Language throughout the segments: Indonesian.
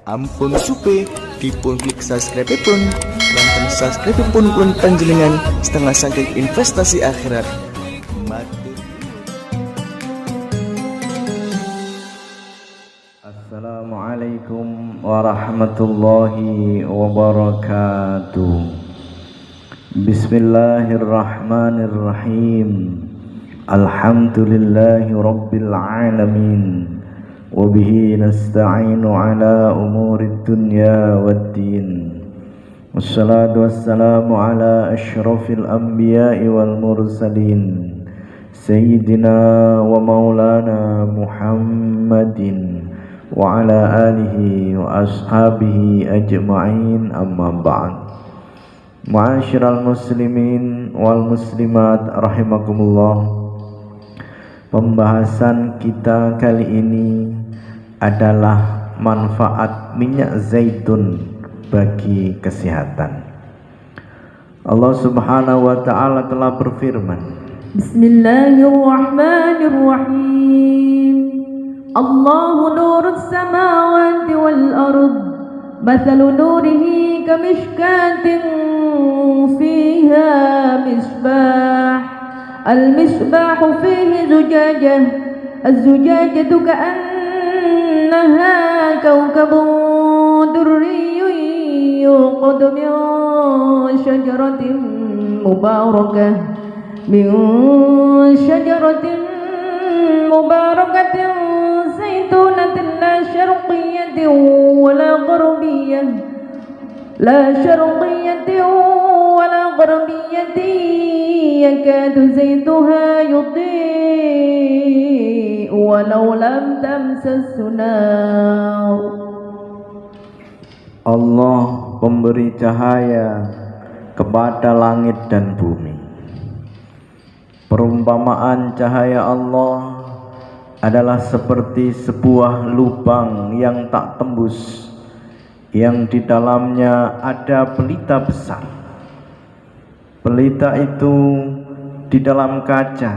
Ampun supe dipun klik subscribe pun lantan subscribe pun kulon panjenengan setengah saking investasi akhirat. Assalamualaikum warahmatullahi wabarakatuh. Bismillahirrahmanirrahim. Alhamdulillahi rabbil alamin. Wabihi nasta'inu ala umurid dunya waddin. Wassalatu wassalamu ala ashrafil anbiya'i wal mursalin Sayyidina wa maulana Muhammadin wa ala alihi wa ashabihi ajma'in, amma ba'd. Ma'asyiral muslimin wal muslimat rahimakumullah. Pembahasan kita kali ini adalah manfaat minyak zaitun bagi kesehatan. Allah Subhanahu wa taala telah berfirman, Bismillahirrahmanirrahim. Allahu nurus samawati wal ard. Mathalu nurihi kamishkatin fiha misbah. Al-misbahu fihi zujajah. Az-zujajatu ka'annaha kawkabun durriyyun yuqadu min syajaratin mubarakah. من شجرة مباركة زيتونة لا شرقية ولا غربية يكاد زيتها يضيء ولو لم تمسسه نار. Allah pemberi cahaya kepada langit dan bumi. Perumpamaan cahaya Allah adalah seperti sebuah lubang yang tak tembus, yang di dalamnya ada pelita besar. Pelita itu di dalam kaca,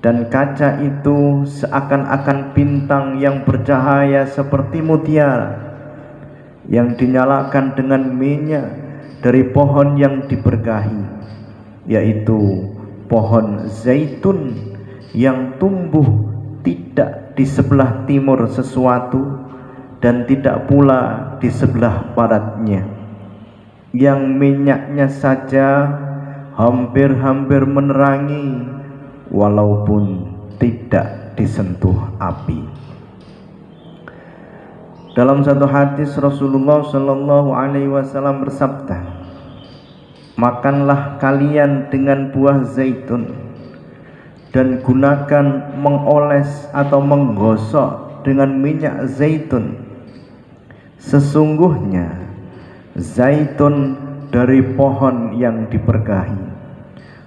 dan kaca itu seakan-akan bintang yang bercahaya seperti mutiara, yang dinyalakan dengan minyak dari pohon yang diberkahi, yaitu pohon zaitun yang tumbuh tidak di sebelah timur sesuatu dan tidak pula di sebelah baratnya, yang minyaknya saja hampir-hampir menerangi walaupun tidak disentuh api. Dalam satu hadis Rasulullah Shallallahu Alaihi Wasallam bersabda, makanlah kalian dengan buah zaitun dan gunakan mengoles atau menggosok dengan minyak zaitun. Sesungguhnya zaitun dari pohon yang diberkahi.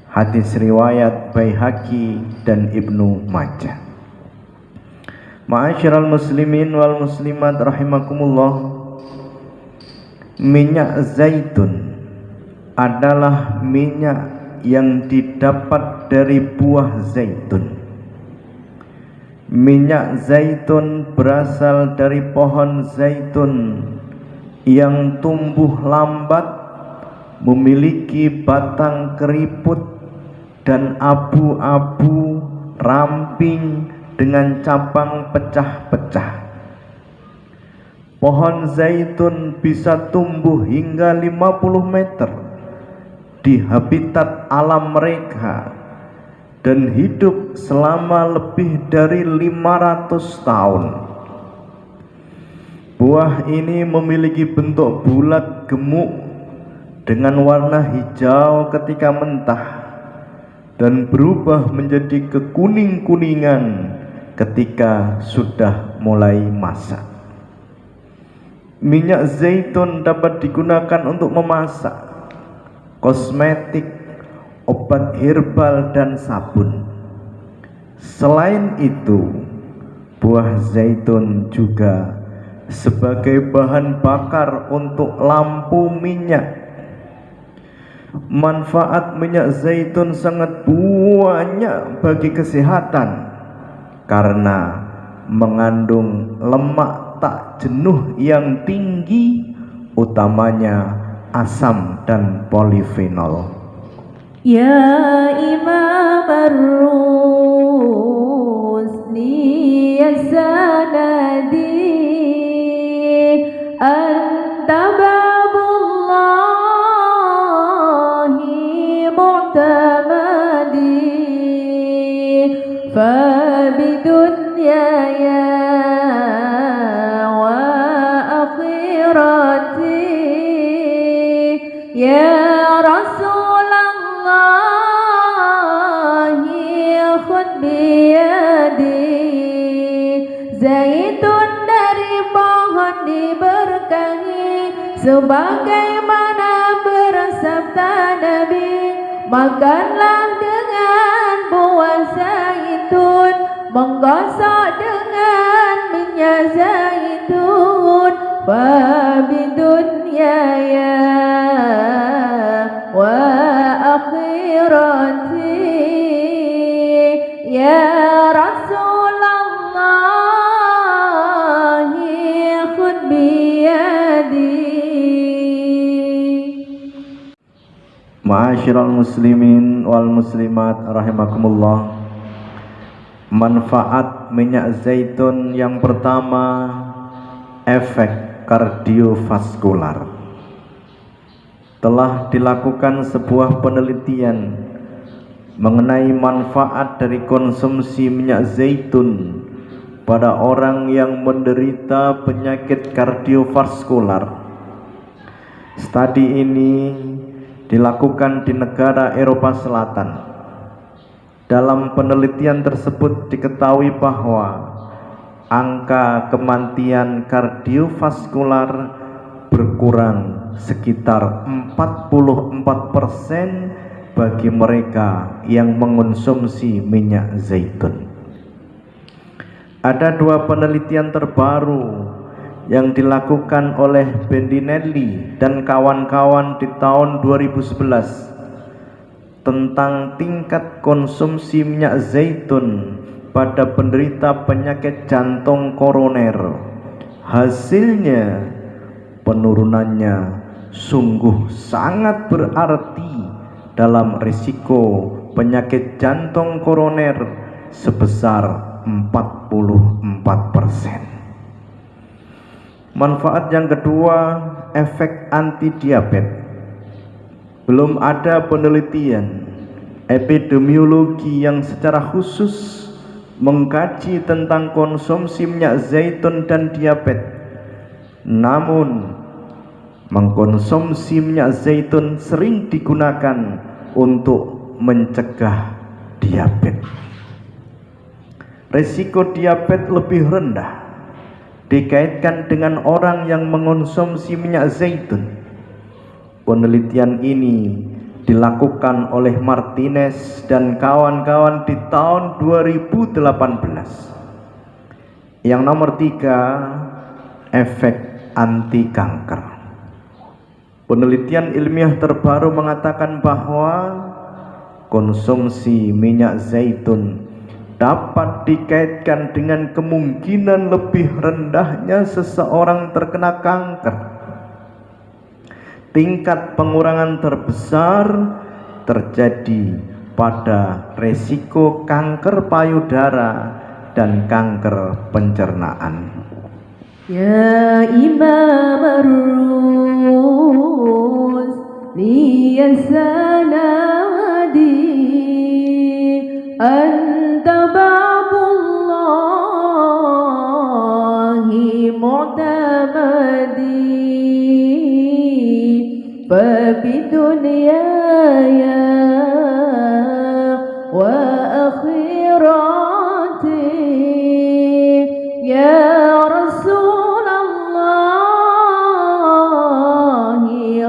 Hadis riwayat Baihaqi dan Ibnu Majah. Ma'asyiral muslimin wal muslimat rahimakumullah. Minyak zaitun adalah minyak yang didapat dari buah zaitun. Minyak zaitun berasal dari pohon zaitun yang tumbuh lambat, memiliki batang keriput dan abu-abu ramping dengan cabang pecah-pecah. Pohon zaitun bisa tumbuh hingga 50 meter di habitat alam mereka dan hidup selama lebih dari 500 tahun. Buah ini memiliki bentuk bulat gemuk dengan warna hijau ketika mentah dan berubah menjadi kekuning-kuningan ketika sudah mulai masak. Minyak zaitun dapat digunakan untuk memasak, kosmetik, obat herbal, dan sabun. Selain itu, buah zaitun juga sebagai bahan bakar untuk lampu minyak. Manfaat minyak zaitun sangat banyak bagi kesehatan karena mengandung lemak watak jenuh yang tinggi, utamanya asam dan polifenol. Ya Imam Ar-Rusli ya sanadi anta babullahi mu'tamadi fabidunyaya wa akhirati ya zaitun dari pohon diberkahi sebagaimana bersabda Nabi, makanlah dengan buah zaitun, menggosok dengan minyak zaitun, fabidunyaya wa akhirati ya Ma'asyiral muslimin wal muslimat rahimakumullah. Manfaat minyak zaitun yang pertama, efek kardiovaskular. Telah dilakukan sebuah penelitian mengenai manfaat dari konsumsi minyak zaitun pada orang yang menderita penyakit kardiovaskular. Studi ini dilakukan di negara Eropa Selatan. Dalam penelitian tersebut diketahui bahwa angka kematian kardiovaskular berkurang sekitar 44% bagi mereka yang mengonsumsi minyak zaitun. Ada dua penelitian terbaru yang dilakukan oleh Bendinelli dan kawan-kawan di tahun 2011 tentang tingkat konsumsi minyak zaitun pada penderita penyakit jantung koroner. Hasilnya penurunannya sungguh sangat berarti dalam risiko penyakit jantung koroner sebesar 44%. Manfaat yang kedua, efek anti diabetes. Belum ada penelitian epidemiologi yang secara khusus mengkaji tentang konsumsi minyak zaitun dan diabetes. Namun, mengkonsumsi minyak zaitun sering digunakan untuk mencegah diabetes. Risiko diabetes lebih rendah dikaitkan dengan orang yang mengonsumsi minyak zaitun. Penelitian ini dilakukan oleh Martinez dan kawan-kawan di tahun 2018. Yang nomor 3, efek anti kanker. Penelitian ilmiah terbaru mengatakan bahwa konsumsi minyak zaitun dapat dikaitkan dengan kemungkinan lebih rendahnya seseorang terkena kanker. Tingkat pengurangan terbesar terjadi pada resiko kanker payudara dan kanker pencernaan. Ya Imam Ar-Rusli ya sanadi anta babullahi mu'tamadi fabidunyaya wa akhirati ya Rasulullah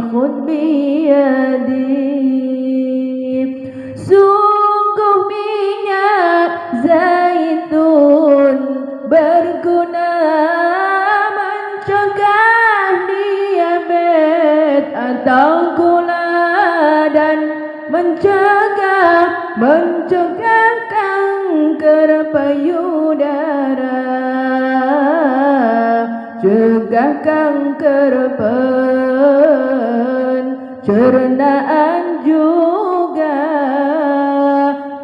khudh biyadi. Sungguh minyak zaitun berguna mencegah diabetes atau gula dan mencegah kanker payudara. cegah kanker pencernaan juga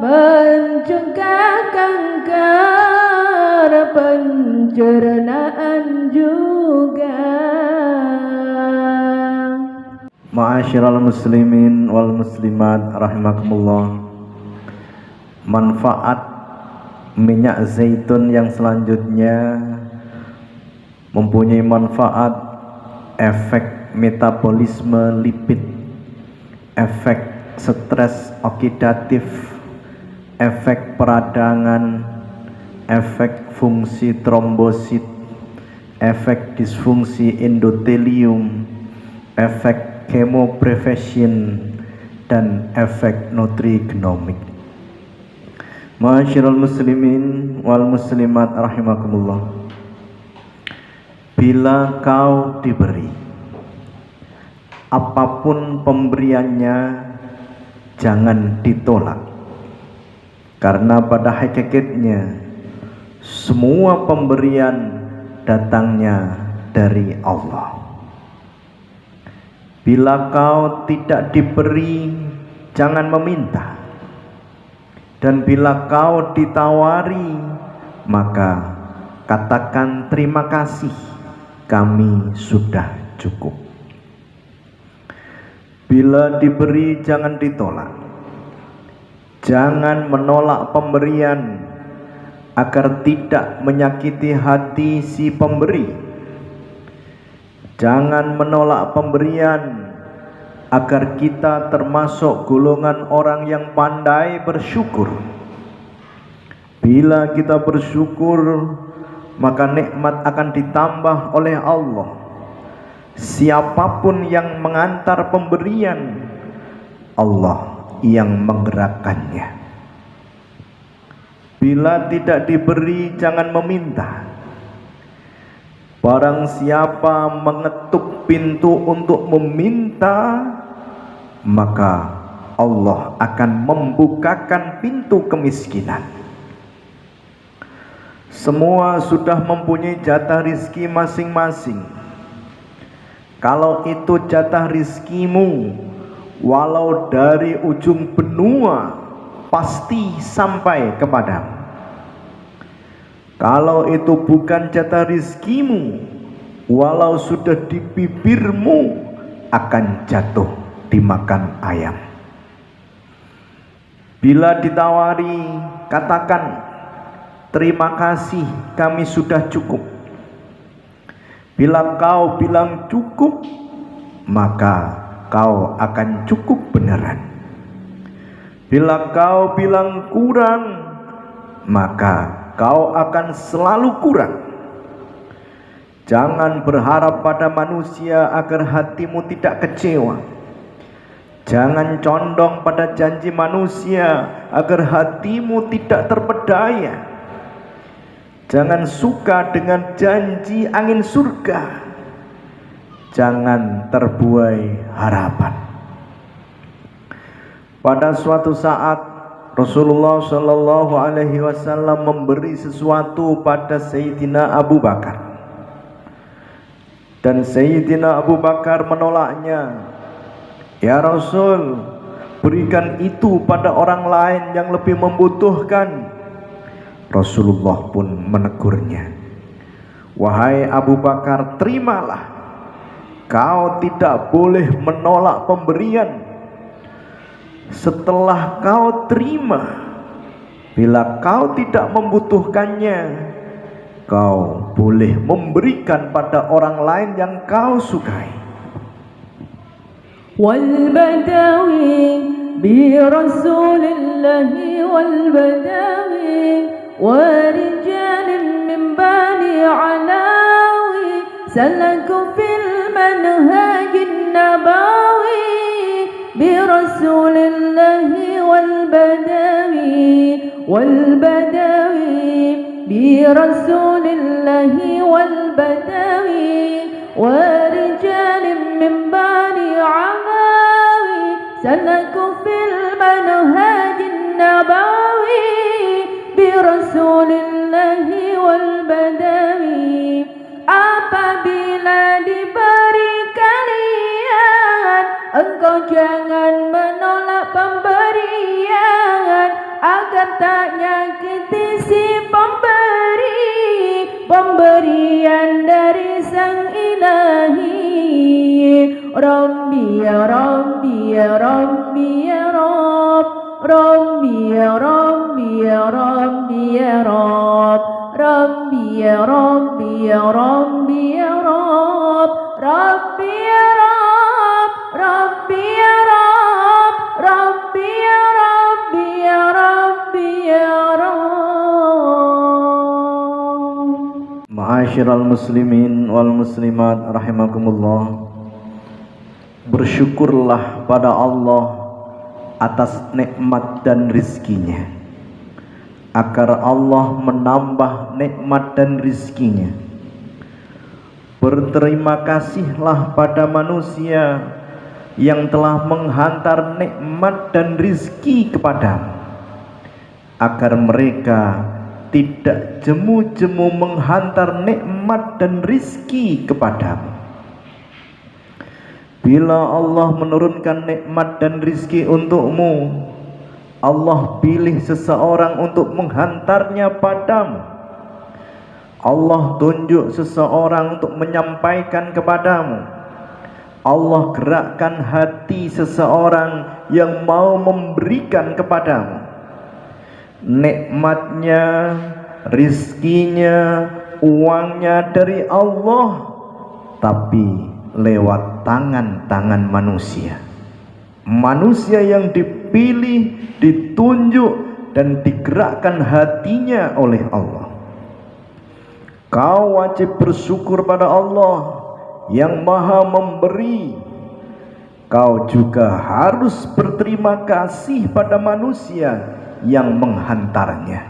mencegah kanker pencernaan juga. Ma'asyiral muslimin wal muslimat rahimakumullah. Manfaat minyak zaitun yang selanjutnya mempunyai manfaat efek metabolisme lipid, efek stres oksidatif, efek peradangan, efek fungsi trombosit, efek disfungsi endotelium, efek chemoprevention, dan efek nutrigenomik. Ma'asyiral muslimin wal muslimat rahimakumullah. Bila kau diberi apapun pemberiannya, jangan ditolak, karena pada hakikatnya semua pemberian datangnya dari Allah. Bila kau tidak diberi, jangan meminta. Dan bila kau ditawari, maka katakan terima kasih, kami sudah cukup. Bila diberi, jangan ditolak. Jangan menolak pemberian agar tidak menyakiti hati si pemberi. Jangan menolak pemberian agar kita termasuk golongan orang yang pandai bersyukur. Bila kita bersyukur, maka nikmat akan ditambah oleh Allah. Siapapun yang mengantar pemberian, Allah yang menggerakkannya. Bila tidak diberi, jangan meminta. Barang siapa mengetuk pintu untuk meminta, maka Allah akan membukakan pintu kemiskinan. Semua sudah mempunyai jatah rizki masing-masing. Kalau itu jatah rizkimu, walau dari ujung benua, pasti sampai kepadamu. Kalau itu bukan jatah rizkimu, walau sudah di bibirmu, akan jatuh dimakan ayam. Bila ditawari, katakan terima kasih, kami sudah cukup. Bila kau bilang cukup, maka kau akan cukup beneran. Bila kau bilang kurang, maka kau akan selalu kurang. Jangan berharap pada manusia agar hatimu tidak kecewa. Jangan condong pada janji manusia agar hatimu tidak terpedaya. Jangan suka dengan janji angin surga. Jangan terbuai harapan. Pada suatu saat Rasulullah Shallallahu Alaihi Wasallam memberi sesuatu pada Sayyidina Abu Bakar, dan Sayyidina Abu Bakar menolaknya. Ya Rasul, berikan itu pada orang lain yang lebih membutuhkan. Rasulullah pun menegurnya. Wahai Abu Bakar, terimalah. Kau tidak boleh menolak pemberian. Setelah kau terima, bila kau tidak membutuhkannya, kau boleh memberikan pada orang lain yang kau sukai. Wal badawi bi Rasulillahi wal badawi wa rijalin min bani Alawi salaku fil manhajin nabawi bi Rasulillahi wal badawi bi Rasulillahi wal badawi wa rijalin min bani Alawi salaku fil manhajin nabawi bi Rasulillahi wal badawi. Apa jangan menolak pemberian, agar tak nyakiti si pemberi, pemberian dari Sang Ilahi. Rabbi ya Rabbi ya Rabbi ya Rabb, Rabbi ya Rabbi ya Rabbi ya Rabb, Rabbi ya Rabbi ya Rabbi ya Rabb, Rabbi ya Rabb, Rabbi ya Rabb, Rabbi ya Rabbi ya Rabbi ya Rabb. Ma'asyiral muslimin wal muslimat rahimakumullah. Bersyukurlah pada Allah atas nikmat dan rizkinya, agar Allah menambah nikmat dan rizkinya. Berterima kasihlah pada manusia yang telah menghantar nikmat dan rizki kepadamu, agar mereka tidak jemu-jemu menghantar nikmat dan rizki kepadamu. Bila Allah menurunkan nikmat dan rizki untukmu, Allah pilih seseorang untuk menghantarnya padamu. Allah tunjuk seseorang untuk menyampaikan kepadamu. Allah gerakkan hati seseorang yang mau memberikan kepadamu. Nikmatnya, rizkinya, uangnya dari Allah, tapi lewat tangan-tangan manusia. Manusia yang dipilih, ditunjuk, dan digerakkan hatinya oleh Allah. Kau wajib bersyukur pada Allah yang maha memberi. Kau juga harus berterima kasih pada manusia yang menghantarnya.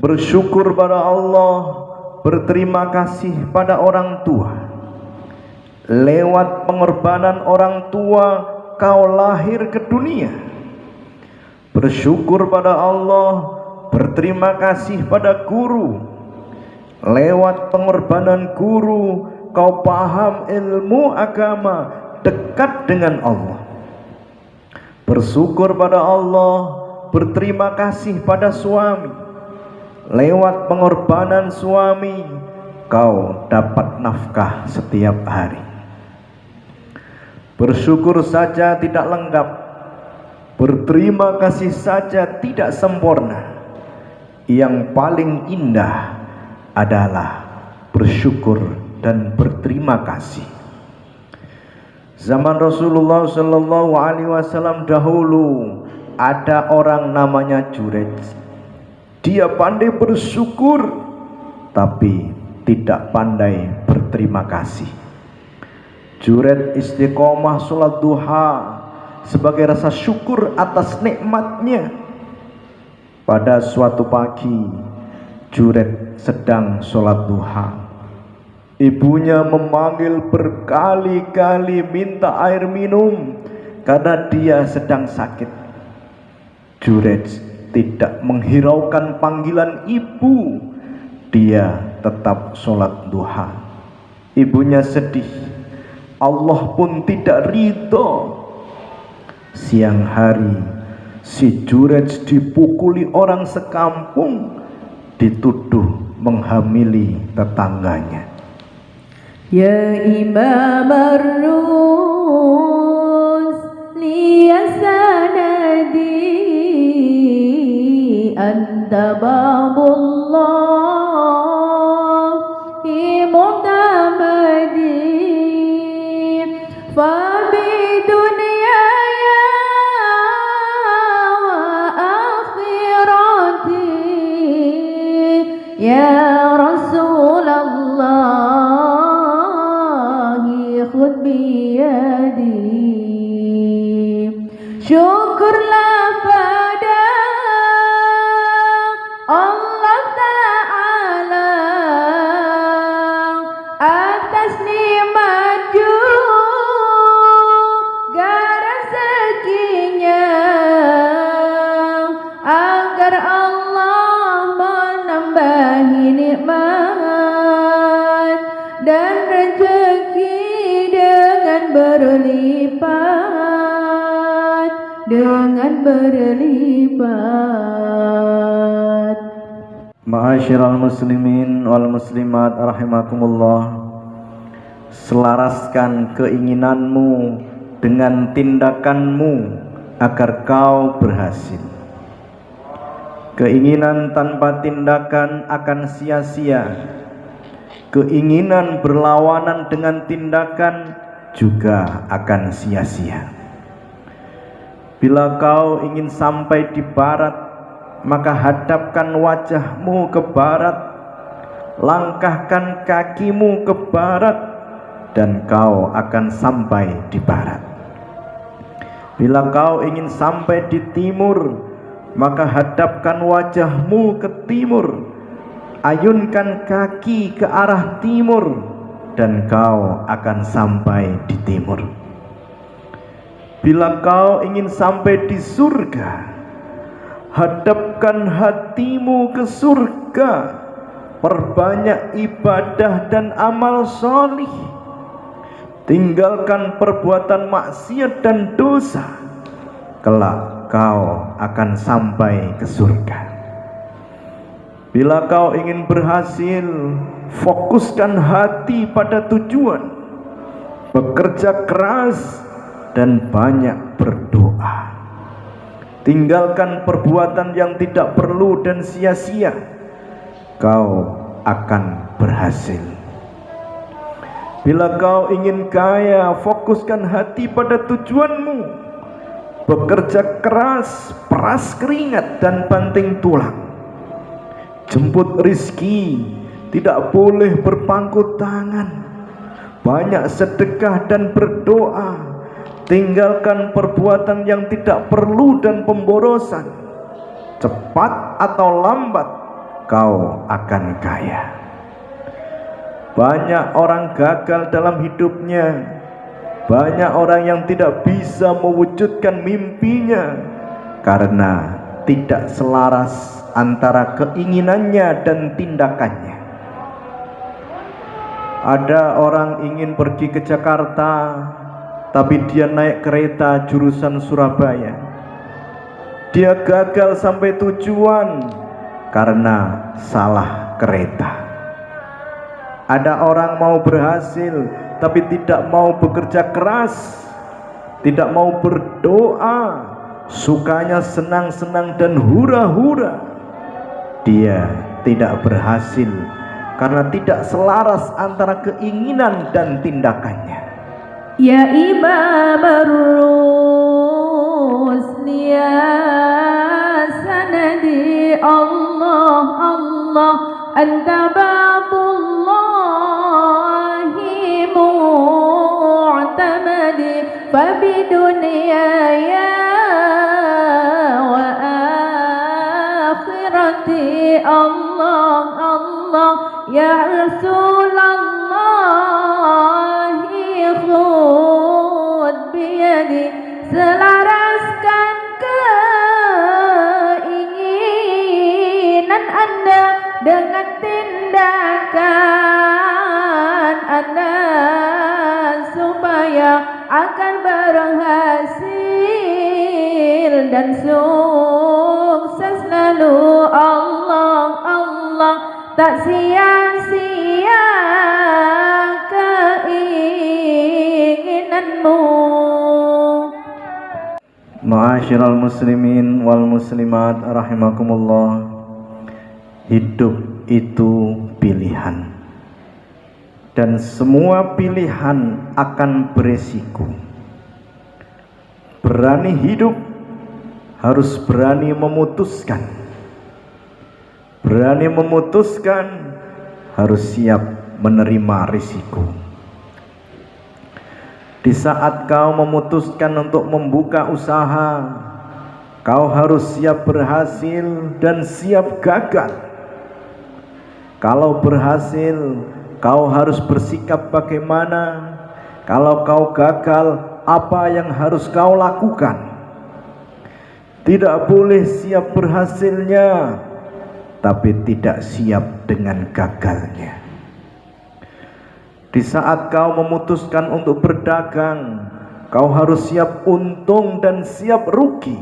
Bersyukur pada Allah, berterima kasih pada orang tua. Lewat pengorbanan orang tua kau lahir ke dunia. Bersyukur pada Allah, berterima kasih pada guru. Lewat pengorbanan guru kau paham ilmu agama, dekat dengan Allah. Bersyukur pada Allah, berterima kasih pada suami. Lewat pengorbanan suami kau dapat nafkah setiap hari. Bersyukur saja tidak lengkap, berterima kasih saja tidak sempurna. Yang paling indah adalah bersyukur dan berterima kasih. Zaman Rasulullah Shallallahu Alaihi Wasallam dahulu ada orang namanya Jurej. Dia pandai bersyukur, tapi tidak pandai berterima kasih. Juret istiqomah sholat duha sebagai rasa syukur atas nikmatnya. Pada suatu pagi, Juret sedang sholat duha. Ibunya memanggil berkali-kali minta air minum karena dia sedang sakit. Juret tidak menghiraukan panggilan ibu. Dia tetap sholat duha. Ibunya sedih. Allah pun tidak ridho. Siang hari si Jurej dipukuli orang sekampung, dituduh menghamili tetangganya. Ya Imam Ar-Rus liya sanadi anta babullah mu'tamadi fabi dunyaya wa akhirati ya Rasulullah khudh biyadi. Syukurlah pada Allah Ta'ala atas nikmat juga rezekinya, agar Allah menambahi nikmat dan rezeki dengan berlipat. dengan berlipat. Ma'asyiral muslimin wal muslimat rahimakumullah, selaraskan keinginanmu dengan tindakanmu agar kau berhasil. Keinginan tanpa tindakan akan sia-sia. Keinginan berlawanan dengan tindakan juga akan sia-sia. Bila kau ingin sampai di barat, maka hadapkan wajahmu ke barat, langkahkan kakimu ke barat, dan kau akan sampai di barat. Bila kau ingin sampai di timur, maka hadapkan wajahmu ke timur, ayunkan kaki ke arah timur, dan kau akan sampai di timur. Bila kau ingin sampai di surga, hadapkan hatimu ke surga, perbanyak ibadah dan amal solih, tinggalkan perbuatan maksiat dan dosa, kelak kau akan sampai ke surga. Bila kau ingin berhasil, fokuskan hati pada tujuan, bekerja keras dan banyak berdoa. Tinggalkan perbuatan yang tidak perlu dan sia-sia, kau akan berhasil. Bila kau ingin kaya, fokuskan hati pada tujuanmu, bekerja keras, peras keringat dan banting tulang. Jemput rizki, tidak boleh berpangku tangan. Banyak sedekah dan berdoa. Tinggalkan perbuatan yang tidak perlu dan pemborosan. Cepat atau lambat kau akan kaya. Banyak orang gagal dalam hidupnya. Banyak orang yang tidak bisa mewujudkan mimpinya karena tidak selaras antara keinginannya dan tindakannya. Ada orang ingin pergi ke Jakarta, tapi dia naik kereta jurusan Surabaya. Dia gagal sampai tujuan karena salah kereta. Ada orang mau berhasil tapi tidak mau bekerja keras, tidak mau berdoa, sukanya senang-senang dan hura-hura. Dia tidak berhasil karena tidak selaras antara keinginan dan tindakannya. Ya Imam ar-Rusli, ya sanadi, Allah Allah, anta babullahi mu'tamadi, fabidunyaya wa akhirati, Allah Allah, ya Rasulullah khud biyadi. Selaraskan keinginan Anda dengan tindakan Anda, supaya akan berhasil dan sukses selalu. Allah Allah, tak sia-sia keinginanmu. Ma'asyiral muslimin wal muslimat rahimakumullah, hidup itu pilihan, dan semua pilihan akan beresiko. Berani hidup harus berani memutuskan. Berani memutuskan harus siap menerima risiko. Di saat kau memutuskan untuk membuka usaha, kau harus siap berhasil dan siap gagal. Kalau berhasil, kau harus bersikap bagaimana? Kalau kau gagal, apa yang harus kau lakukan? Tidak boleh siap berhasilnya, tapi tidak siap dengan gagalnya. Di saat kau memutuskan untuk berdagang, kau harus siap untung dan siap rugi.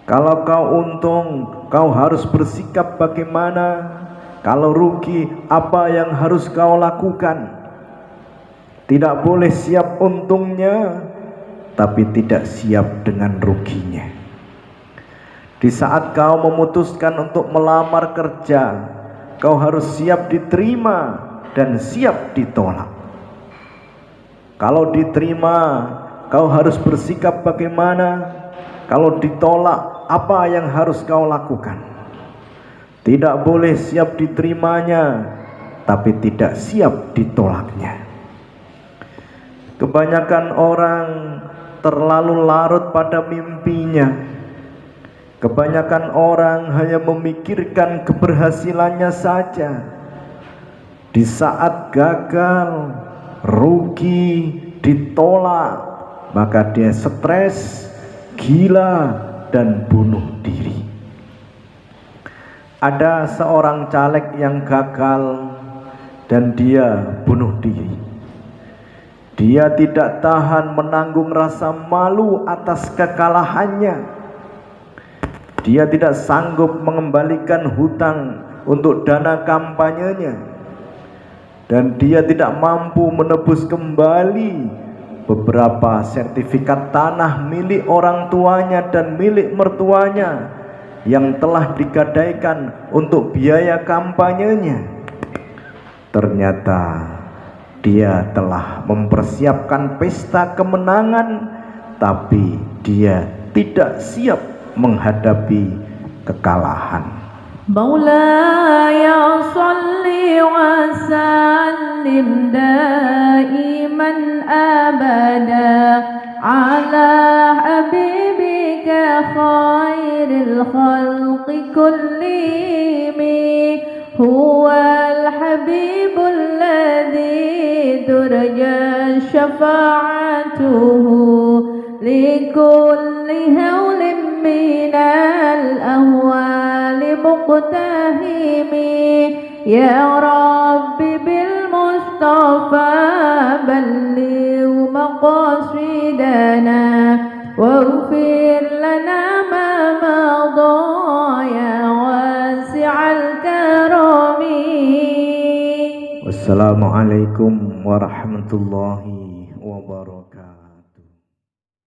Kalau kau untung, kau harus bersikap bagaimana? Kalau rugi, apa yang harus kau lakukan? Tidak boleh siap untungnya, tapi tidak siap dengan ruginya. Di saat kau memutuskan untuk melamar kerja, kau harus siap diterima dan siap ditolak. Kalau diterima, kau harus bersikap bagaimana? Kalau ditolak, apa yang harus kau lakukan? Tidak boleh siap diterimanya, tapi tidak siap ditolaknya. Kebanyakan orang terlalu larut pada mimpinya. Kebanyakan orang hanya memikirkan keberhasilannya saja. Di saat gagal, rugi, ditolak, maka dia stres, gila, dan bunuh diri. Ada seorang caleg yang gagal dan dia bunuh diri. Dia tidak tahan menanggung rasa malu atas kekalahannya. Dia tidak sanggup mengembalikan hutang untuk dana kampanyenya. Dan dia tidak mampu menebus kembali beberapa sertifikat tanah milik orang tuanya dan milik mertuanya yang telah digadaikan untuk biaya kampanyenya. Ternyata dia telah mempersiapkan pesta kemenangan, tapi dia tidak siap menghadapi kekalahan. Maulaya salli wa sallim daiman abada ala habibika khairil khalqi kullihim huwal habibul ladzi turja syafa'atuhu likulli hawlin minal ahwali muqtahimi ya rabbi bil mustafa balligh maqasidana waghfir lana ma madha ya wasi'al karami. Wassalamualaikum warahmatullahi